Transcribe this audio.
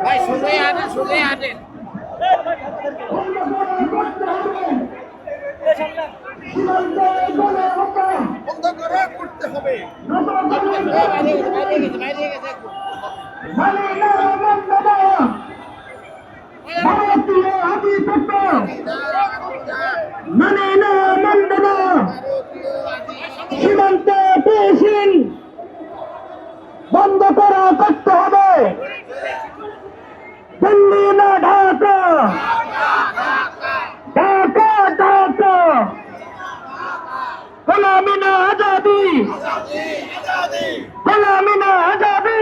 ভাই শুনে আনেন বন্ধ করে করতে হবে বাইরে গেছে মানে না মানবে না সীমান্তে পেশিন বন্ধ করা করতে হবে দিল্লি না ঢাকা ঢাকা ঢাকা গোলামি না আজাদি গোলামি না আজাদি